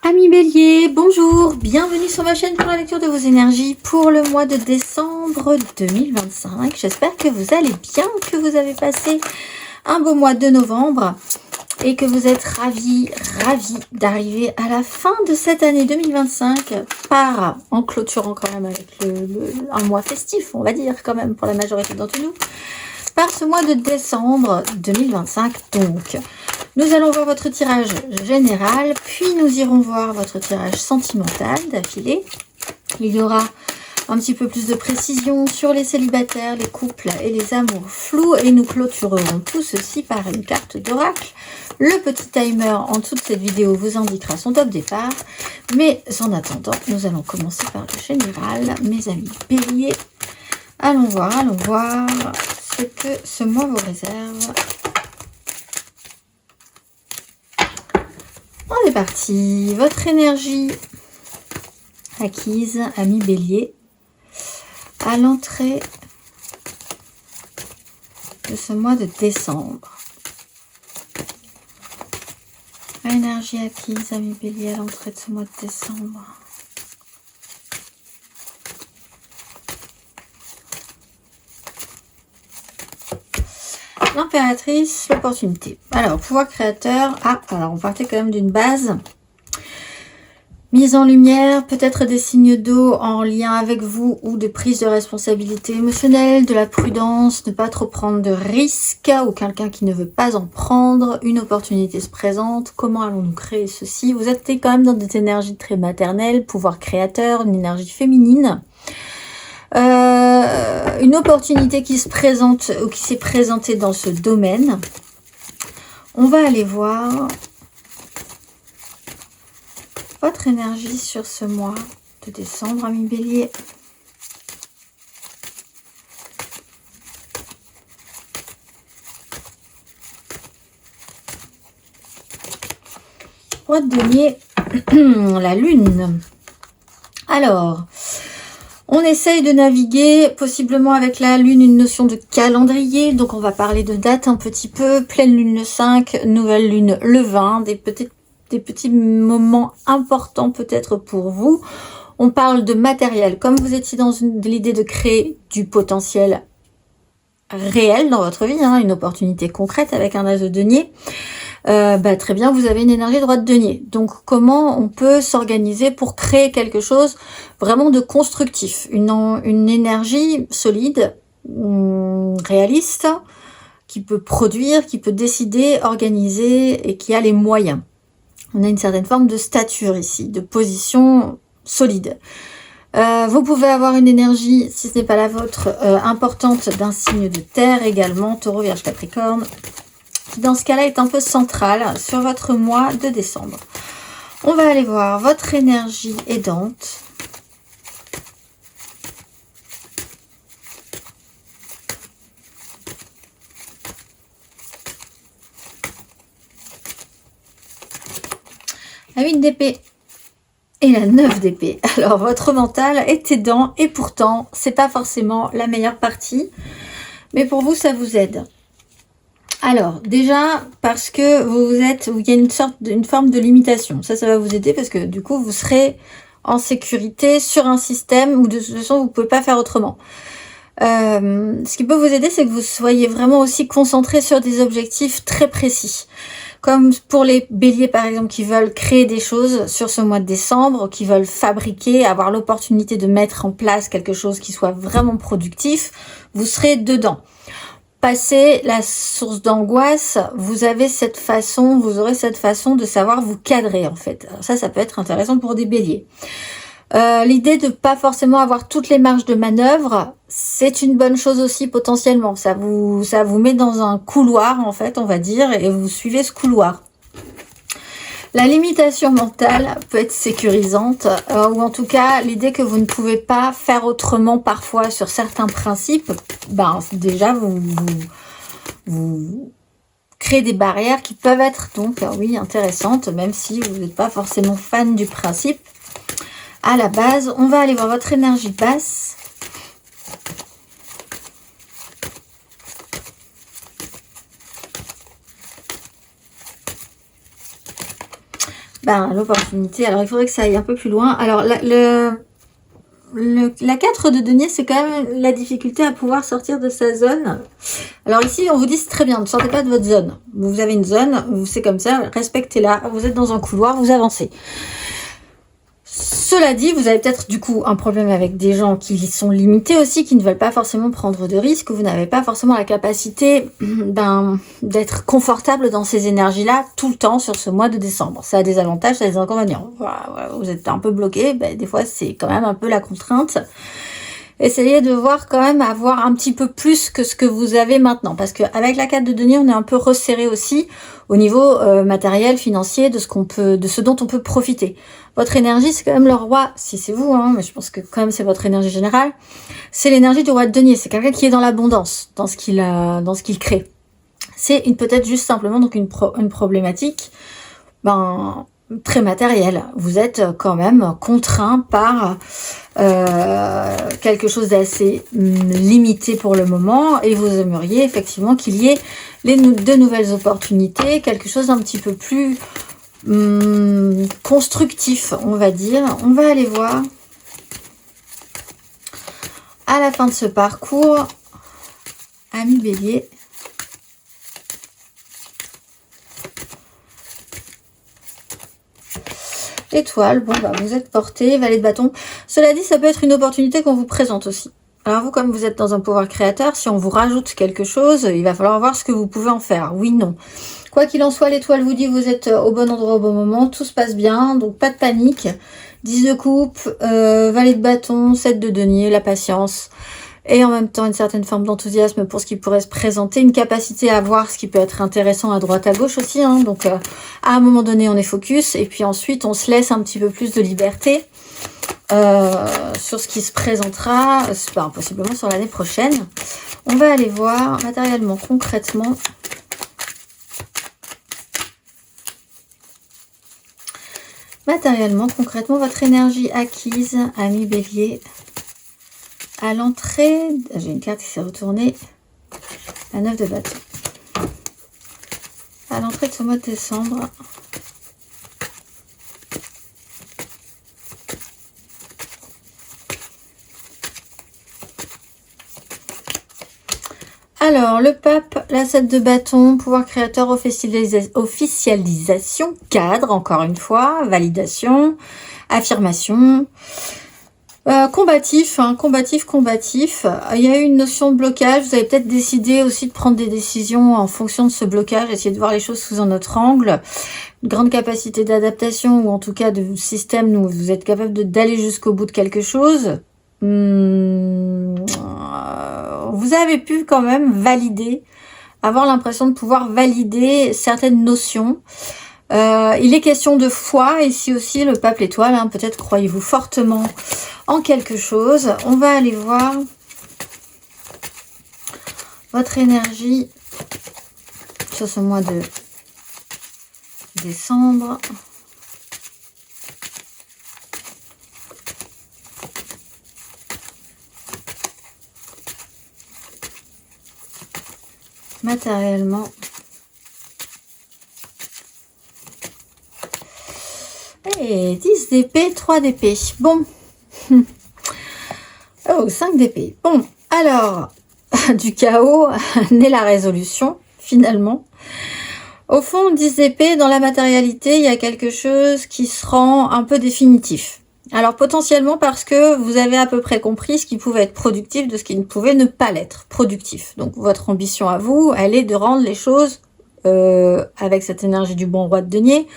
Amis Bélier, bonjour, bienvenue sur ma chaîne pour la lecture de vos énergies pour le mois de décembre 2025. J'espère que vous allez bien, que vous avez passé un beau mois de novembre et que vous êtes ravis d'arriver à la fin de cette année 2025 en clôturant quand même avec un mois festif, on va dire quand même pour la majorité d'entre nous, par ce mois de décembre 2025 donc. Nous allons voir votre tirage général, puis nous irons voir votre tirage sentimental d'affilée. Il y aura un petit peu plus de précision sur les célibataires, les couples et les amours flous. Et nous clôturerons tout ceci par une carte d'oracle. Le petit timer en dessous de cette vidéo vous indiquera son top départ. Mais en attendant, nous allons commencer par le général. Mes amis béliers, allons voir ce que ce mois vous réserve. On est parti. Votre énergie acquise, ami bélier, à l'entrée de ce mois de décembre. Énergie acquise, ami bélier, à l'entrée de ce mois de décembre. L'impératrice, l'opportunité. Alors, pouvoir créateur. Alors on partait quand même d'une base. Mise en lumière, peut-être des signes d'eau en lien avec vous ou de prise de responsabilité émotionnelle, de la prudence, ne pas trop prendre de risques ou quelqu'un qui ne veut pas en prendre. Une opportunité se présente. Comment allons-nous créer ceci? Vous êtes quand même dans des énergies très maternelles, pouvoir créateur, une énergie féminine. Une opportunité qui se présente ou qui s'est présentée dans ce domaine. On va aller voir votre énergie sur ce mois de décembre, ami bélier. Roi de denier, la lune. Alors, on essaye de naviguer possiblement avec la lune une notion de calendrier. Donc on va parler de date un petit peu. Pleine lune le 5, nouvelle lune le 20. Des petits moments importants peut-être pour vous. On parle de matériel. Comme vous étiez dans l'idée de créer du potentiel réel dans votre vie, une opportunité concrète avec un as de denier. Très bien, vous avez une énergie droite de denier. Donc, comment on peut s'organiser pour créer quelque chose vraiment de constructif, une énergie solide, réaliste, qui peut produire, qui peut décider, organiser et qui a les moyens. On a une certaine forme de stature ici, de position solide. Vous pouvez avoir une énergie, si ce n'est pas la vôtre, importante d'un signe de terre également, Taureau, Vierge, Capricorne, qui dans ce cas-là est un peu central sur votre mois de décembre. On va aller voir votre énergie aidante. La 8 d'épée et la 9 d'épée. Alors, votre mental est aidant et pourtant, c'est pas forcément la meilleure partie. Mais pour vous, ça vous aide. Alors, déjà, parce que il y a une forme de limitation. Ça va vous aider parce que du coup, vous serez en sécurité sur un système où de toute façon, vous ne pouvez pas faire autrement. Ce qui peut vous aider, c'est que vous soyez vraiment aussi concentré sur des objectifs très précis. Comme pour les béliers, par exemple, qui veulent créer des choses sur ce mois de décembre, qui veulent fabriquer, avoir l'opportunité de mettre en place quelque chose qui soit vraiment productif, vous serez dedans. Passer la source d'angoisse, vous aurez cette façon de savoir vous cadrer en fait. Alors ça peut être intéressant pour des béliers. L'idée de pas forcément avoir toutes les marges de manœuvre, c'est une bonne chose aussi potentiellement. Ça vous met dans un couloir en fait, on va dire, et vous suivez ce couloir. La limitation mentale peut être sécurisante, ou en tout cas l'idée que vous ne pouvez pas faire autrement parfois sur certains principes, déjà vous créez des barrières qui peuvent être donc oui intéressantes, même si vous n'êtes pas forcément fan du principe. À la base, on va aller voir votre énergie basse. Ben, l'opportunité, alors il faudrait que ça aille un peu plus loin. Alors, la 4 de denier, c'est quand même la difficulté à pouvoir sortir de sa zone. Alors ici, on vous dit c'est très bien, ne sortez pas de votre zone. Vous avez une zone, c'est comme ça, respectez-la. Vous êtes dans un couloir, vous avancez. Cela dit, vous avez peut-être du coup un problème avec des gens qui sont limités aussi, qui ne veulent pas forcément prendre de risques, vous n'avez pas forcément la capacité d'être confortable dans ces énergies-là tout le temps sur ce mois de décembre. Ça a des avantages, ça a des inconvénients. Vous êtes un peu bloqué, des fois c'est quand même un peu la contrainte. Essayez de voir quand même avoir un petit peu plus que ce que vous avez maintenant. Parce qu'avec la 4 de denier, on est un peu resserré aussi au niveau matériel, financier, de ce dont on peut profiter. Votre énergie, c'est quand même le roi, si c'est vous, mais je pense que quand même c'est votre énergie générale. C'est l'énergie du roi de denier. C'est quelqu'un qui est dans l'abondance, dans ce qu'il crée. C'est peut-être juste simplement donc une problématique très matérielle. Vous êtes quand même contraint par quelque chose d'assez limité pour le moment et vous aimeriez effectivement qu'il y ait de nouvelles opportunités, quelque chose d'un petit peu plus constructif, on va dire. On va aller voir à la fin de ce parcours, amis Bélier. Étoile, vous êtes porté, valet de bâton. Cela dit, ça peut être une opportunité qu'on vous présente aussi. Alors vous, comme vous êtes dans un pouvoir créateur, si on vous rajoute quelque chose, il va falloir voir ce que vous pouvez en faire. Oui, non. Quoi qu'il en soit, l'étoile vous dit vous êtes au bon endroit au bon moment, tout se passe bien, donc pas de panique. 10 de coupe, valet de bâton, 7 de denier, la patience. Et en même temps, une certaine forme d'enthousiasme pour ce qui pourrait se présenter, une capacité à voir ce qui peut être intéressant à droite à gauche aussi. Donc, à un moment donné, on est focus, et puis ensuite, on se laisse un petit peu plus de liberté sur ce qui se présentera, possiblement sur l'année prochaine. On va aller voir matériellement, concrètement. Matériellement, concrètement, votre énergie acquise, ami Bélier. À l'entrée, j'ai une carte qui s'est retournée, la 9 de bâton. À l'entrée de ce mois de décembre, alors, le pape, la 7 de bâton, pouvoir créateur, officialisation, cadre, encore une fois, validation, affirmation. Combatif. Il y a eu une notion de blocage. Vous avez peut-être décidé aussi de prendre des décisions en fonction de ce blocage, essayer de voir les choses sous un autre angle. Une grande capacité d'adaptation, ou en tout cas de système où vous êtes capable d'aller jusqu'au bout de quelque chose. Vous avez pu quand même avoir l'impression de pouvoir valider certaines notions. Il est question de foi, ici aussi, le pape l'étoile, peut-être croyez-vous fortement en quelque chose. On va aller voir votre énergie sur ce mois de décembre. Matériellement. Et 10 d'épée, 3 d'épée. Bon. Oh, 5 d'épée. Bon, alors, du chaos naît la résolution, finalement. Au fond, 10 d'épée, dans la matérialité, il y a quelque chose qui se rend un peu définitif. Alors, potentiellement parce que vous avez à peu près compris ce qui pouvait être productif de ce qui ne pouvait ne pas l'être productif. Donc, votre ambition à vous, elle est de rendre les choses, avec cette énergie du bon roi de denier,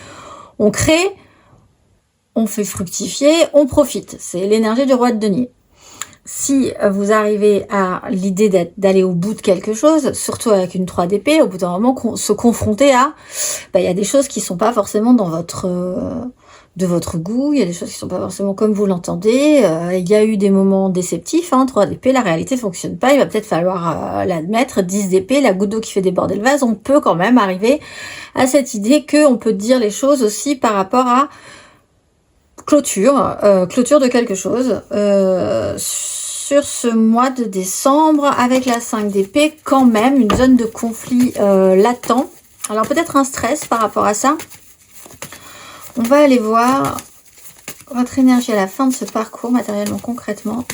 on crée, on fait fructifier, on profite. C'est l'énergie du roi de denier. Si vous arrivez à l'idée d'aller au bout de quelque chose, surtout avec une 3 d'épée, au bout d'un moment, se confronter à... il y a des choses qui sont pas forcément de votre goût, il y a des choses qui sont pas forcément comme vous l'entendez, il y a eu des moments déceptifs, 3 d'épée, la réalité fonctionne pas, il va peut-être falloir l'admettre, 10 d'épée, la goutte d'eau qui fait déborder le vase, on peut quand même arriver à cette idée qu'on peut dire les choses aussi par rapport à clôture de quelque chose, sur ce mois de décembre, avec la 5 d'épée, quand même, une zone de conflit latent. Alors peut-être un stress par rapport à ça. On va aller voir votre énergie à la fin de ce parcours, matériellement, concrètement.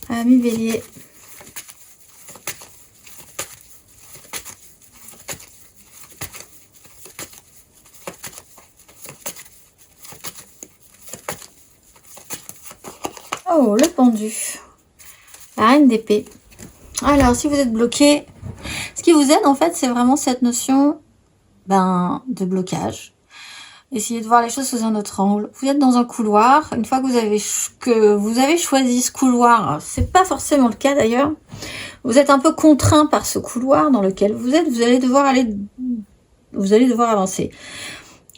Ami Bélier. Oh, le pendu. La reine d'épée. Alors, si vous êtes bloqué, ce qui vous aide, en fait, c'est vraiment cette notion de blocage. Essayez de voir les choses sous un autre angle. Vous êtes dans un couloir. Une fois que vous avez choisi ce couloir, c'est pas forcément le cas d'ailleurs. Vous êtes un peu contraint par ce couloir dans lequel vous êtes. Vous allez devoir avancer.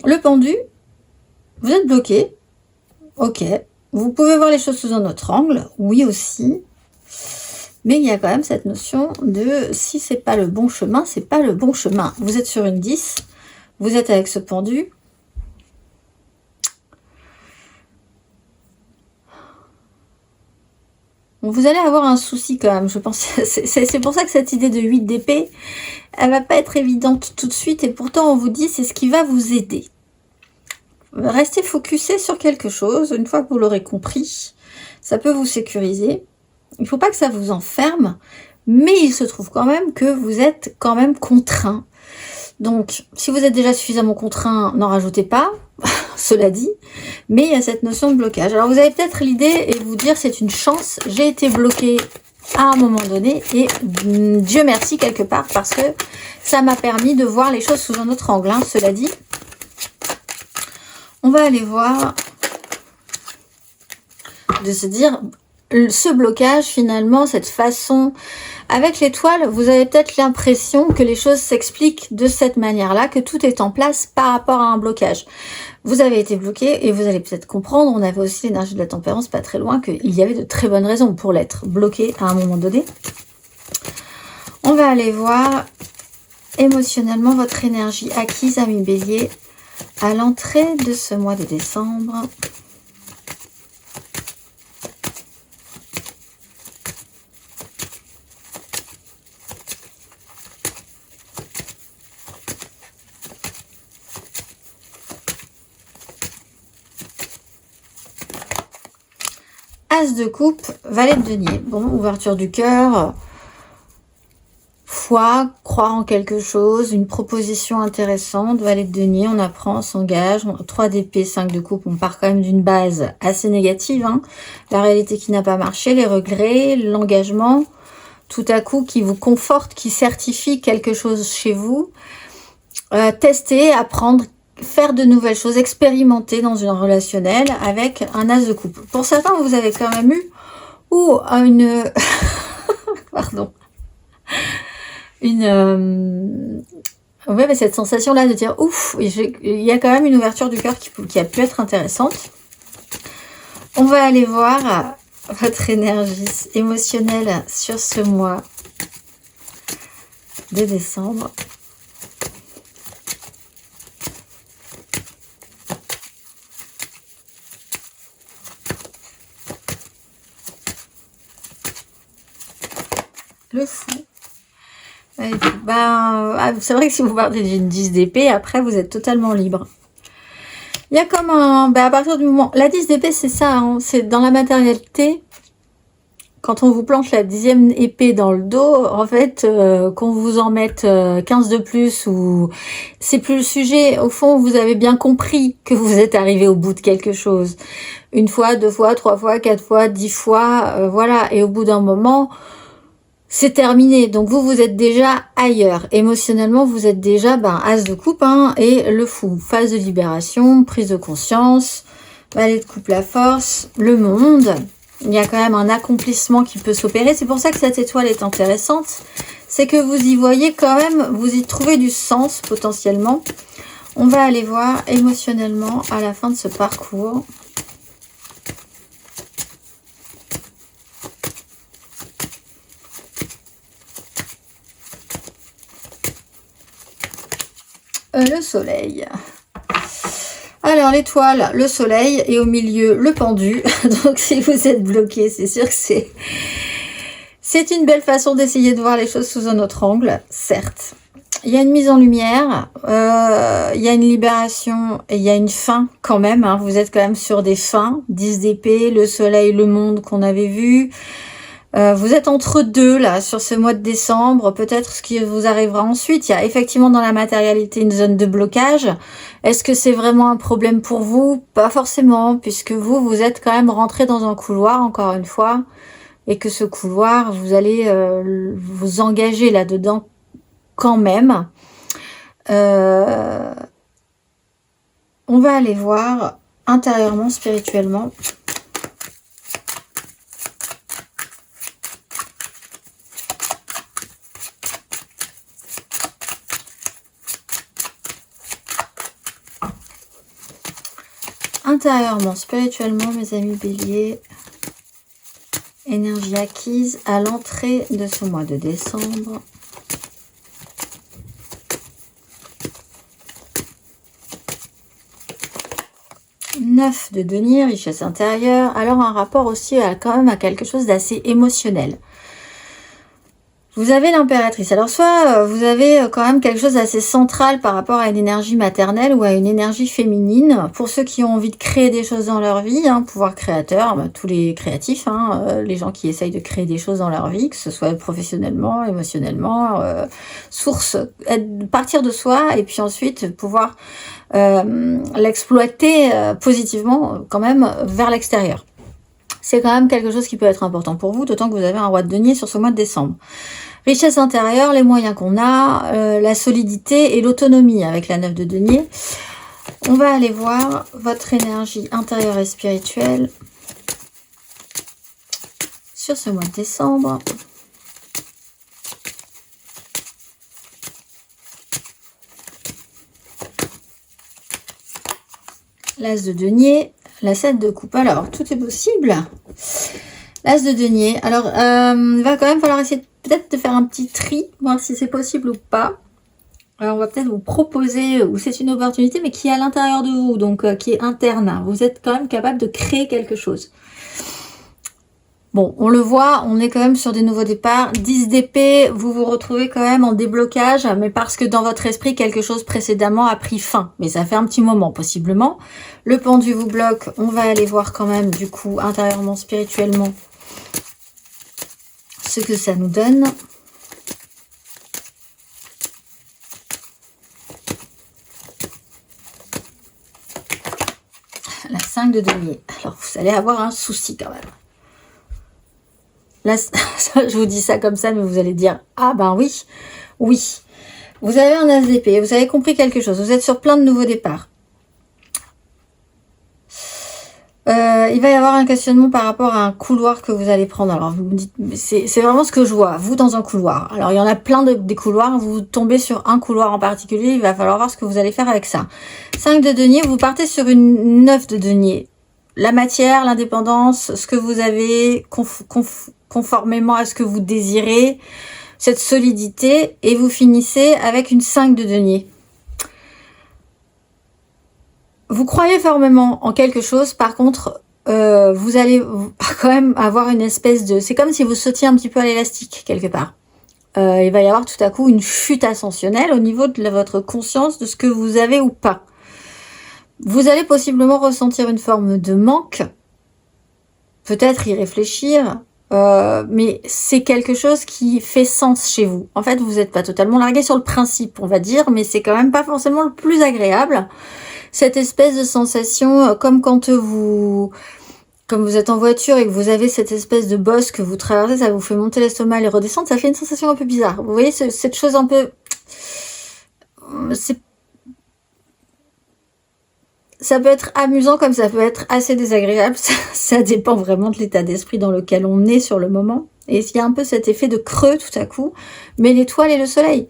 Le pendu, vous êtes bloqué. Ok. Vous pouvez voir les choses sous un autre angle. Oui aussi. Mais il y a quand même cette notion de si c'est pas le bon chemin, c'est pas le bon chemin. Vous êtes sur une 10. Vous êtes avec ce pendu. Vous allez avoir un souci quand même, je pense. C'est pour ça que cette idée de 8 d'épée, elle va pas être évidente tout de suite. Et pourtant, on vous dit, c'est ce qui va vous aider. Restez focusé sur quelque chose. Une fois que vous l'aurez compris, ça peut vous sécuriser. Il ne faut pas que ça vous enferme. Mais il se trouve quand même que vous êtes quand même contraint. Donc, si vous êtes déjà suffisamment contraint, n'en rajoutez pas. Cela dit, mais il y a cette notion de blocage. Alors vous avez peut-être l'idée et vous dire c'est une chance, j'ai été bloquée à un moment donné et Dieu merci quelque part parce que ça m'a permis de voir les choses sous un autre angle. Cela dit, on va aller voir, de se dire ce blocage finalement, cette façon. Avec l'étoile, vous avez peut-être l'impression que les choses s'expliquent de cette manière-là, que tout est en place par rapport à un blocage. Vous avez été bloqué et vous allez peut-être comprendre, on avait aussi l'énergie de la tempérance pas très loin, qu'il y avait de très bonnes raisons pour l'être bloqué à un moment donné. On va aller voir émotionnellement votre énergie acquise, ami Bélier, à l'entrée de ce mois de décembre. As de coupe, valet de denier. Bon, ouverture du cœur, foi, croire en quelque chose, une proposition intéressante. Valet de denier, on apprend, on s'engage. 3 d'épée, 5 de coupe, on part quand même d'une base assez négative. La réalité qui n'a pas marché, les regrets, l'engagement, tout à coup qui vous conforte, qui certifie quelque chose chez vous. Tester, apprendre, faire de nouvelles choses, expérimenter dans une relationnelle avec un as de coupe. Pour certains, vous avez quand même eu une pardon, ouais, mais cette sensation là de dire ouf, il y a quand même une ouverture du cœur qui a pu être intéressante. On va aller voir votre énergie émotionnelle sur ce mois de décembre. Le fou. C'est vrai que si vous partez d'une 10 d'épée, après vous êtes totalement libre. Il y a comme un... à partir du moment... La 10 d'épée, c'est ça, c'est dans la matérialité. Quand on vous planche la 10e épée dans le dos, en fait, qu'on vous en mette 15 de plus, ou c'est plus le sujet. Au fond, vous avez bien compris que vous êtes arrivé au bout de quelque chose. 1 fois, 2 fois, 3 fois, 4 fois, 10 fois, voilà. Et au bout d'un moment... c'est terminé, donc vous êtes déjà ailleurs. Émotionnellement, vous êtes déjà as de coupe et le fou. Phase de libération, prise de conscience, valet de coupe, la force, le monde. Il y a quand même un accomplissement qui peut s'opérer. C'est pour ça que cette étoile est intéressante. C'est que vous y voyez quand même, vous y trouvez du sens potentiellement. On va aller voir émotionnellement à la fin de ce parcours. Le soleil. Alors l'étoile, le soleil et au milieu le pendu. Donc si vous êtes bloqué, c'est sûr que c'est C'est une belle façon d'essayer de voir les choses sous un autre angle, certes. Il y a une mise en lumière, il y a une libération et il y a une fin quand même. Hein. Vous êtes quand même sur des fins, 10 d'épée, le soleil, le monde qu'on avait vu. Vous êtes entre deux là sur ce mois de décembre. Peut-être ce qui vous arrivera ensuite. Il y a effectivement dans la matérialité une zone de blocage. Est-ce que c'est vraiment un problème pour vous? Pas forcément, puisque vous êtes quand même rentré dans un couloir, encore une fois. Et que ce couloir, vous allez vous engager là-dedans quand même. On va aller voir intérieurement, spirituellement. Intérieurement, spirituellement, mes amis béliers. Énergie acquise à l'entrée de ce mois de décembre. Neuf de denier, richesse intérieure. Alors un rapport aussi quand même à quelque chose d'assez émotionnel. Vous avez l'impératrice. Alors soit vous avez quand même quelque chose d'assez central par rapport à une énergie maternelle ou à une énergie féminine. Pour ceux qui ont envie de créer des choses dans leur vie, hein, pouvoir créateur, tous les créatifs, hein, les gens qui essayent de créer des choses dans leur vie, que ce soit professionnellement, émotionnellement, partir de soi et puis ensuite pouvoir l'exploiter positivement quand même vers l'extérieur. C'est quand même quelque chose qui peut être important pour vous, d'autant que vous avez un roi de denier sur ce mois de décembre. Richesse intérieure, les moyens qu'on a, la solidité et l'autonomie avec la 9 de denier. On va aller voir votre énergie intérieure et spirituelle sur ce mois de décembre. L'as de denier, la 7 de coupe. Alors, tout est possible. L'as de denier. Alors, il va quand même falloir essayer peut-être de faire un petit tri, voir si c'est possible ou pas. Alors, on va peut-être vous proposer, ou c'est une opportunité, mais qui est à l'intérieur de vous, donc qui est interne. Vous êtes quand même capable de créer quelque chose. Bon, on le voit, on est quand même sur des nouveaux départs. 10 d'épée, vous vous retrouvez quand même en déblocage, mais parce que dans votre esprit, quelque chose précédemment a pris fin. Mais ça fait un petit moment, possiblement. Le pendu vous bloque. On va aller voir quand même, du coup, intérieurement, spirituellement, ce que ça nous donne. La 5 de denier. Alors, vous allez avoir un souci quand même. Là, je vous dis ça comme ça, mais vous allez dire, ah ben oui, oui. Vous avez un as d'épée, vous avez compris quelque chose, vous êtes sur plein de nouveaux départs. Il va y avoir un questionnement par rapport à un couloir que vous allez prendre. Alors, vous me dites, c'est vraiment ce que je vois, vous dans un couloir. Alors, il y en a plein des couloirs, vous tombez sur un couloir en particulier, il va falloir voir ce que vous allez faire avec ça. 5 de denier, vous partez sur une 9 de denier. La matière, l'indépendance, ce que vous avez conformément à ce que vous désirez, cette solidité, et vous finissez avec une 5 de denier. Vous croyez fermement en quelque chose, par contre, vous allez quand même avoir une espèce de... C'est comme si vous sautiez un petit peu à l'élastique, quelque part. Il va y avoir tout à coup une chute ascensionnelle au niveau de votre conscience de ce que vous avez ou pas. Vous allez possiblement ressentir une forme de manque, peut-être y réfléchir, mais c'est quelque chose qui fait sens chez vous. En fait, vous n'êtes pas totalement largué sur le principe, on va dire, mais c'est quand même pas forcément le plus agréable. Cette espèce de sensation, comme quand vous êtes en voiture et que vous avez cette espèce de bosse que vous traversez, ça vous fait monter l'estomac et redescendre, ça fait une sensation un peu bizarre. Vous voyez, cette chose un peu... Ça peut être amusant comme ça peut être assez désagréable. Ça dépend vraiment de l'état d'esprit dans lequel on est sur le moment. Et il y a un peu cet effet de creux tout à coup. Mais l'étoile et le soleil.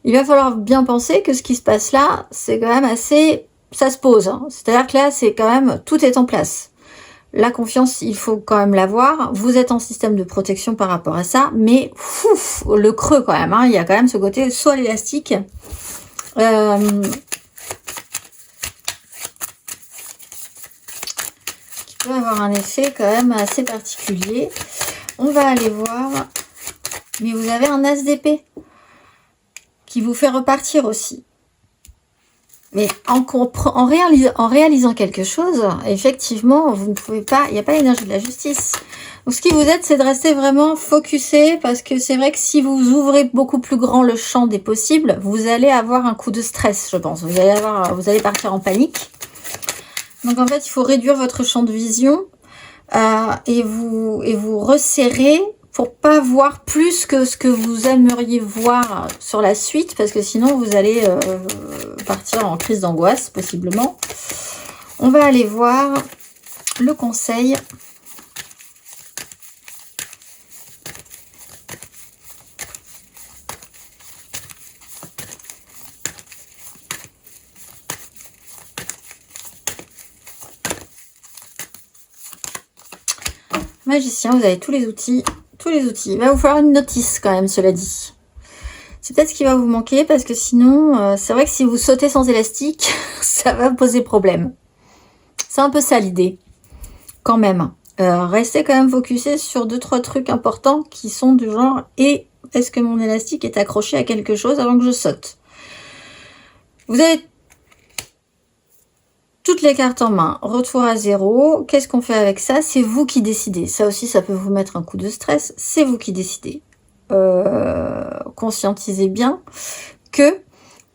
Il va falloir bien penser que ce qui se passe là, c'est quand même assez... Ça se pose. Hein. C'est-à-dire que là, c'est quand même... Tout est en place. La confiance, il faut quand même l'avoir. Vous êtes en système de protection par rapport à ça. Mais le creux quand même. Hein. Il y a quand même ce côté soit l'élastique... peut avoir un effet quand même assez particulier. On va aller voir Mais vous avez un as d'épée qui vous fait repartir aussi. Mais en réalisant quelque chose, effectivement, vous ne pouvez pas, il n'y a pas l'énergie de la justice. Donc, ce qui vous aide, c'est de rester vraiment focusé, parce que c'est vrai que si vous ouvrez beaucoup plus grand le champ des possibles, vous allez avoir un coup de stress, je pense. Vous allez partir en panique. Donc, en fait, il faut réduire votre champ de vision et vous resserrer pour pas voir plus que ce que vous aimeriez voir sur la suite, parce que sinon vous allez partir en crise d'angoisse, possiblement. On va aller voir le conseil. Magicien, vous avez tous les outils. Il va vous falloir une notice quand même, cela dit. C'est peut-être ce qui va vous manquer, parce que sinon, c'est vrai que si vous sautez sans élastique, ça va poser problème. C'est un peu ça l'idée, quand même. Restez quand même focusé sur 2-3 trucs importants qui sont du genre « Et est-ce que mon élastique est accroché à quelque chose avant que je saute ?» Vous avez toutes les cartes en main, retour à zéro. Qu'est-ce qu'on fait avec ça? C'est vous qui décidez. Ça aussi, ça peut vous mettre un coup de stress. C'est vous qui décidez. Conscientisez bien que,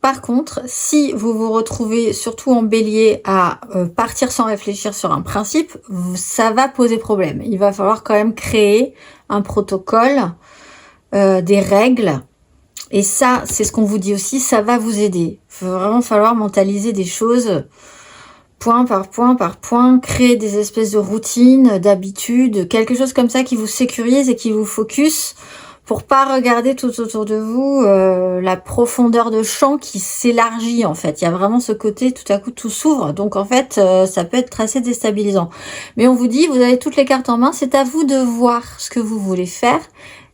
par contre, si vous vous retrouvez, surtout en bélier, à partir sans réfléchir sur un principe, ça va poser problème. Il va falloir quand même créer un protocole, des règles. Et ça, c'est ce qu'on vous dit aussi, ça va vous aider. Il va vraiment falloir mentaliser des choses point par point, créer des espèces de routines, d'habitudes, quelque chose comme ça qui vous sécurise et qui vous focus pour pas regarder tout autour de vous la profondeur de champ qui s'élargit en fait. Il y a vraiment ce côté, tout à coup tout s'ouvre, donc en fait ça peut être assez déstabilisant. Mais on vous dit, vous avez toutes les cartes en main, c'est à vous de voir ce que vous voulez faire.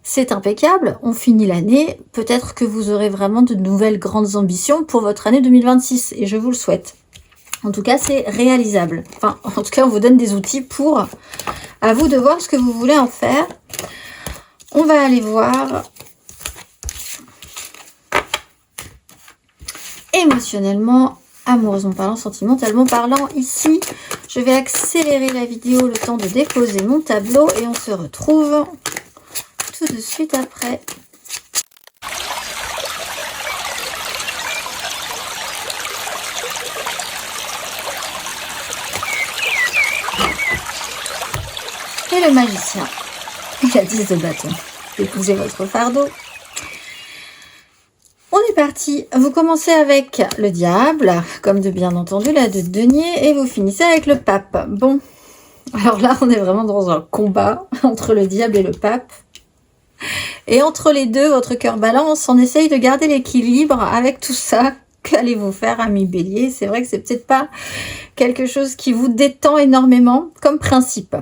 C'est impeccable, on finit l'année, peut-être que vous aurez vraiment de nouvelles grandes ambitions pour votre année 2026 et je vous le souhaite. En tout cas, c'est réalisable. Enfin, en tout cas, on vous donne des outils pour... À vous de voir ce que vous voulez en faire. On va aller voir... Émotionnellement, amoureusement parlant, sentimentalement parlant. Ici, je vais accélérer la vidéo le temps de déposer mon tableau et on se retrouve tout de suite après. Et le magicien, il a 10 de bâton. Déposez votre fardeau. On est parti. Vous commencez avec le diable, comme de bien entendu, la 2 de denier, et vous finissez avec le pape. Bon, alors là, on est vraiment dans un combat entre le diable et le pape. Et entre les deux, votre cœur balance, on essaye de garder l'équilibre avec tout ça. Qu'allez-vous faire, ami bélier? C'est vrai que c'est peut-être pas quelque chose qui vous détend énormément comme principe.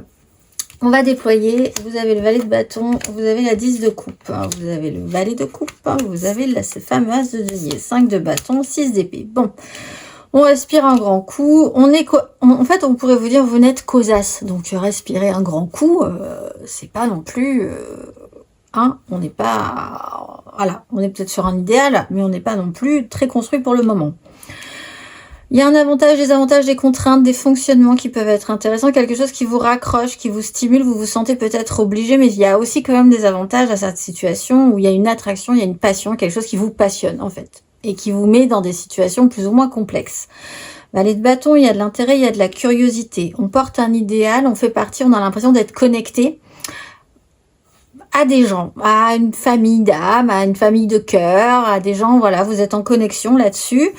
On va déployer, vous avez le valet de bâton, vous avez la 10 de coupe, vous avez le valet de coupe, vous avez ce fameux as de denier, 5 de bâton, 6 d'épée. Bon, on respire un grand coup, en fait on pourrait vous dire vous n'êtes qu'aux as, donc respirez un grand coup, c'est pas non plus, on n'est pas, voilà, on est peut-être sur un idéal, mais on n'est pas non plus très construit pour le moment. Il y a un avantage, des avantages, des contraintes, des fonctionnements qui peuvent être intéressants, quelque chose qui vous raccroche, qui vous stimule, vous vous sentez peut-être obligé, mais il y a aussi quand même des avantages à cette situation où il y a une attraction, il y a une passion, quelque chose qui vous passionne en fait, et qui vous met dans des situations plus ou moins complexes. Valet de bâton, il y a de l'intérêt, il y a de la curiosité. On porte un idéal, on fait partie, on a l'impression d'être connecté à des gens, à une famille d'âme, à une famille de cœur, à des gens, voilà, vous êtes en connexion là-dessus.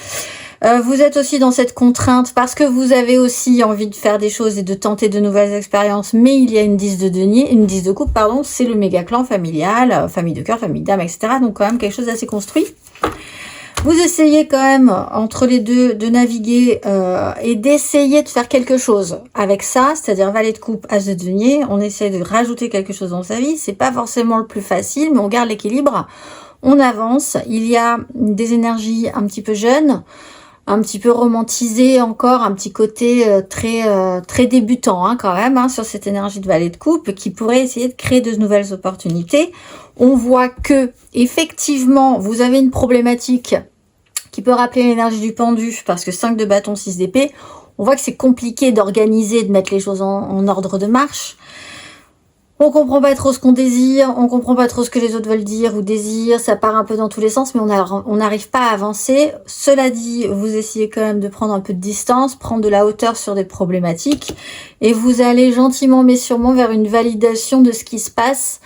Vous êtes aussi dans cette contrainte parce que vous avez aussi envie de faire des choses et de tenter de nouvelles expériences, mais il y a une 10 de denier, une 10 de coupe, pardon, c'est le méga clan familial, famille de cœur, famille d'âme, etc. Donc quand même quelque chose d'assez construit. Vous essayez quand même, entre les deux, de naviguer et d'essayer de faire quelque chose avec ça, c'est-à-dire valet de coupe, as de denier. On essaie de rajouter quelque chose dans sa vie. C'est pas forcément le plus facile, mais on garde l'équilibre. On avance. Il y a des énergies un petit peu jeunes. un petit peu romantisé encore, un petit côté très débutant hein, quand même, hein, sur cette énergie de Valet de coupe, qui pourrait essayer de créer de nouvelles opportunités. On voit que, effectivement, vous avez une problématique qui peut rappeler l'énergie du pendu, parce que 5 de bâton, 6 d'épée, on voit que c'est compliqué d'organiser, de mettre les choses en ordre de marche. On comprend pas trop ce qu'on désire, on comprend pas trop ce que les autres veulent dire ou désirent, ça part un peu dans tous les sens, mais on n'arrive pas à avancer. Cela dit, vous essayez quand même de prendre un peu de distance, prendre de la hauteur sur des problématiques, et vous allez gentiment mais sûrement vers une validation de ce qui se passe.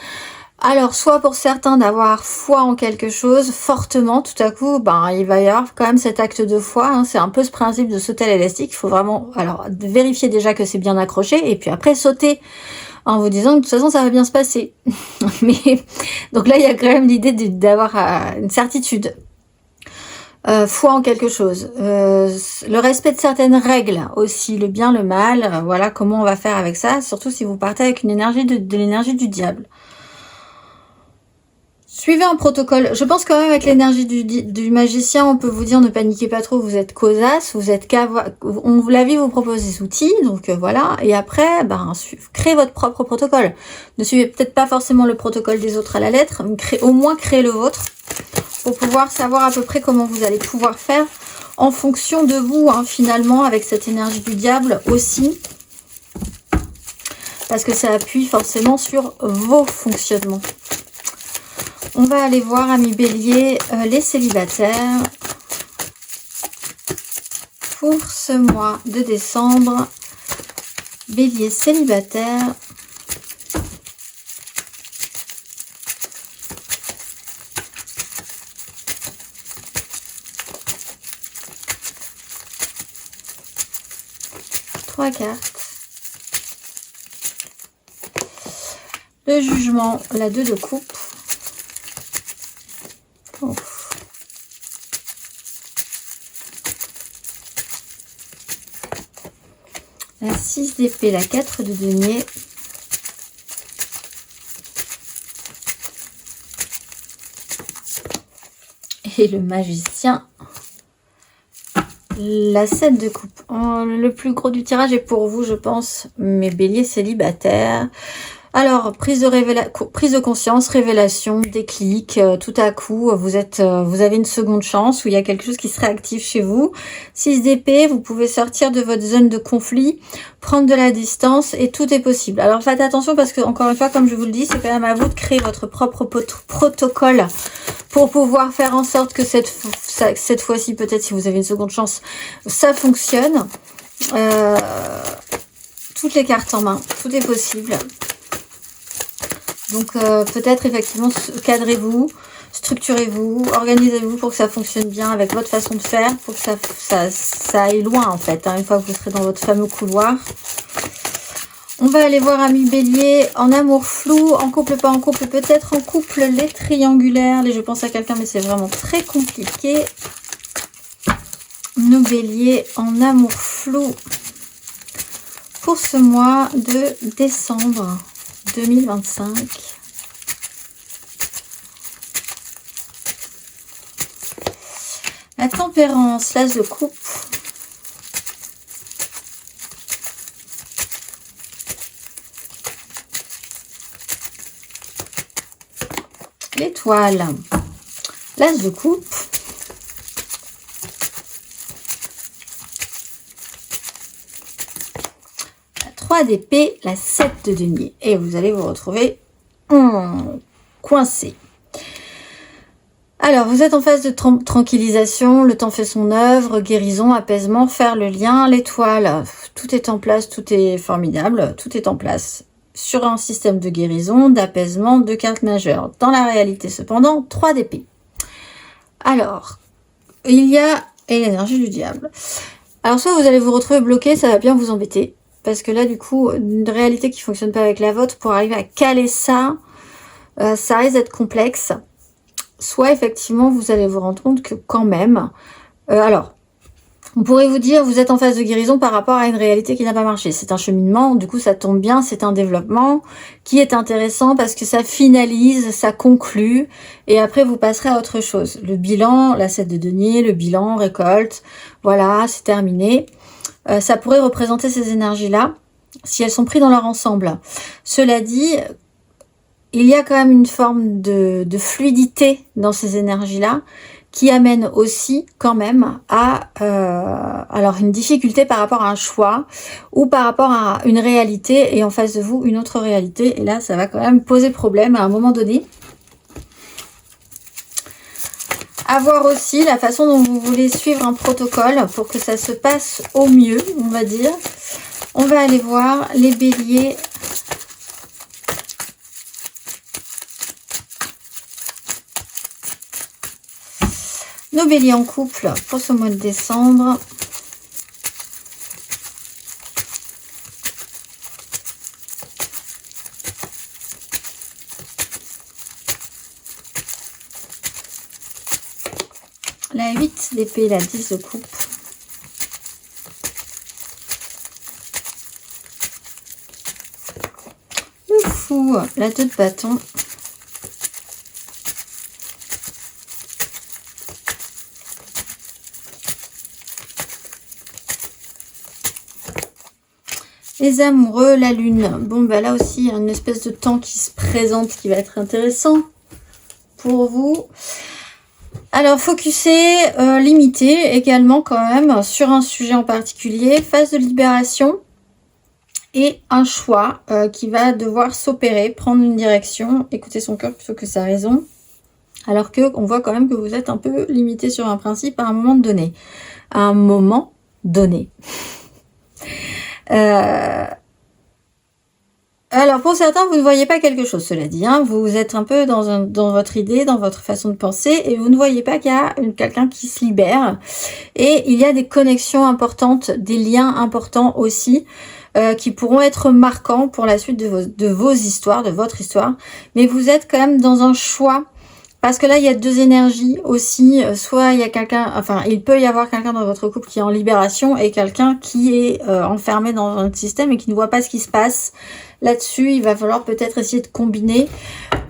Alors, soit pour certains d'avoir foi en quelque chose, fortement, tout à coup, il va y avoir quand même cet acte de foi, hein, c'est un peu ce principe de sauter à l'élastique, il faut vraiment vérifier déjà que c'est bien accroché, et puis après sauter, en vous disant que de toute façon ça va bien se passer. Mais donc là il y a quand même l'idée d'avoir une certitude, foi en quelque chose, le respect de certaines règles aussi, le bien, le mal, voilà comment on va faire avec ça, surtout si vous partez avec une énergie de l'énergie du diable. Suivez un protocole. Je pense quand même avec l'énergie du magicien, on peut vous dire ne paniquez pas trop, vous êtes causasse, vous êtes la vie vous propose des outils, donc voilà. Et après, créez votre propre protocole. Ne suivez peut-être pas forcément le protocole des autres à la lettre, mais au moins créez le vôtre pour pouvoir savoir à peu près comment vous allez pouvoir faire en fonction de vous, hein, finalement, avec cette énergie du diable aussi. Parce que ça appuie forcément sur vos fonctionnements. On va aller voir, amis bélier, les célibataires pour ce mois de décembre. Bélier célibataire. Trois cartes. Le jugement, la 2 de coupe. La 6 d'épée, la 4 de denier. Et le magicien. La 7 de coupe. Le plus gros du tirage est pour vous, je pense, mes béliers célibataires. Alors, prise de conscience, révélation, déclic, tout à coup, vous avez une seconde chance où il y a quelque chose qui se réactive chez vous. 6 d'épée, vous pouvez sortir de votre zone de conflit, prendre de la distance et tout est possible. Alors, faites attention parce que, encore une fois, comme je vous le dis, c'est quand même à vous de créer votre propre protocole pour pouvoir faire en sorte que cette fois-ci, peut-être si vous avez une seconde chance, ça fonctionne. Toutes les cartes en main, tout est possible. Donc peut-être effectivement cadrez-vous, structurez-vous, organisez-vous pour que ça fonctionne bien avec votre façon de faire, pour que ça aille loin en fait, hein, une fois que vous serez dans votre fameux couloir. On va aller voir amis bélier, en amour flou, en couple, pas en couple, peut-être en couple, les triangulaires, je pense à quelqu'un mais c'est vraiment très compliqué. Nos béliers en amour flou pour ce mois de décembre 2025. La tempérance, l'as de coupe. L'étoile, l'as de coupe. La 3 d'épée, la 7 de denier. Et vous allez vous retrouver coincé. Alors, vous êtes en phase de tranquillisation, le temps fait son œuvre, guérison, apaisement, faire le lien, l'étoile, tout est en place, tout est formidable, tout est en place. Sur un système de guérison, d'apaisement, 2 cartes majeures. Dans la réalité, cependant, 3 d'épée. Alors, il y a l'énergie du diable. Alors, soit vous allez vous retrouver bloqué, ça va bien vous embêter. Parce que là, du coup, une réalité qui ne fonctionne pas avec la vôtre, pour arriver à caler ça, ça risque d'être complexe. Soit, effectivement, vous allez vous rendre compte que quand même... alors, On pourrait vous dire, vous êtes en phase de guérison par rapport à une réalité qui n'a pas marché. C'est un cheminement, du coup ça tombe bien, c'est un développement qui est intéressant parce que ça finalise, ça conclut, et après vous passerez à autre chose. Le bilan, la 7 de denier, le bilan, récolte, voilà, c'est terminé. Ça pourrait représenter ces énergies-là, si elles sont prises dans leur ensemble. Cela dit, il y a quand même une forme de fluidité dans ces énergies-là, qui amène aussi quand même à alors une difficulté par rapport à un choix ou par rapport à une réalité et en face de vous une autre réalité, et là ça va quand même poser problème à un moment donné. À voir aussi la façon dont vous voulez suivre un protocole pour que ça se passe au mieux, on va dire. On va aller voir les béliers. Nos béliers en couple pour ce mois de décembre. La 8 d'épée, la 10 de coupe. Le fou, la 2 de bâton. Les amoureux, la lune. Bon, bah là aussi, il y a une espèce de temps qui se présente qui va être intéressant pour vous. Alors, focuser, limiter également quand même sur un sujet en particulier. Phase de libération et un choix qui va devoir s'opérer, prendre une direction, écouter son cœur plutôt que sa raison. Alors que on voit quand même que vous êtes un peu limité sur un principe à un moment donné. À un moment donné. Alors pour certains vous ne voyez pas quelque chose, cela dit, hein. Vous êtes un peu dans votre idée, dans votre façon de penser, et vous ne voyez pas qu'il y a quelqu'un qui se libère, et il y a des connexions importantes, des liens importants aussi, qui pourront être marquants pour la suite de vos histoires, de votre histoire, mais vous êtes quand même dans un choix. Parce que là, il y a deux énergies aussi. Soit il y a quelqu'un, enfin, il peut y avoir quelqu'un dans votre couple qui est en libération et quelqu'un qui est enfermé dans un système et qui ne voit pas ce qui se passe. Là-dessus, il va falloir peut-être essayer de combiner.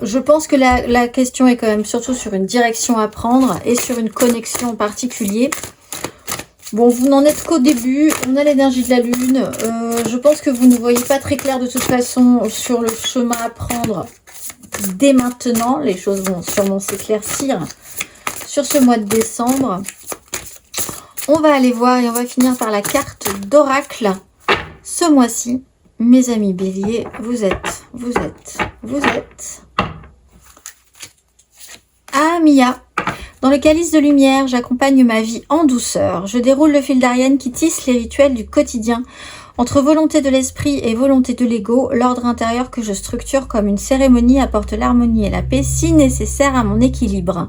Je pense que la question est quand même surtout sur une direction à prendre et sur une connexion en particulier. Bon, vous n'en êtes qu'au début. On a l'énergie de la lune. Je pense que vous ne voyez pas très clair de toute façon sur le chemin à prendre. Dès maintenant, les choses vont sûrement s'éclaircir sur ce mois de décembre. On va aller voir et on va finir par la carte d'oracle. Ce mois-ci, mes amis béliers, vous êtes Mia. Dans le calice de lumière, j'accompagne ma vie en douceur. Je déroule le fil d'Ariane qui tisse les rituels du quotidien. Entre volonté de l'esprit et volonté de l'ego, l'ordre intérieur que je structure comme une cérémonie apporte l'harmonie et la paix si nécessaires à mon équilibre.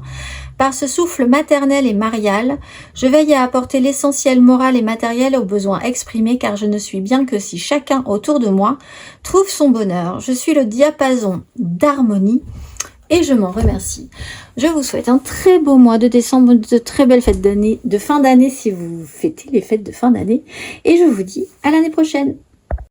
Par ce souffle maternel et marial, je veille à apporter l'essentiel moral et matériel aux besoins exprimés car je ne suis bien que si chacun autour de moi trouve son bonheur. Je suis le diapason d'harmonie et je m'en remercie. Je vous souhaite un très beau mois de décembre, de très belles fêtes de fin d'année si vous fêtez les fêtes de fin d'année. Et je vous dis à l'année prochaine.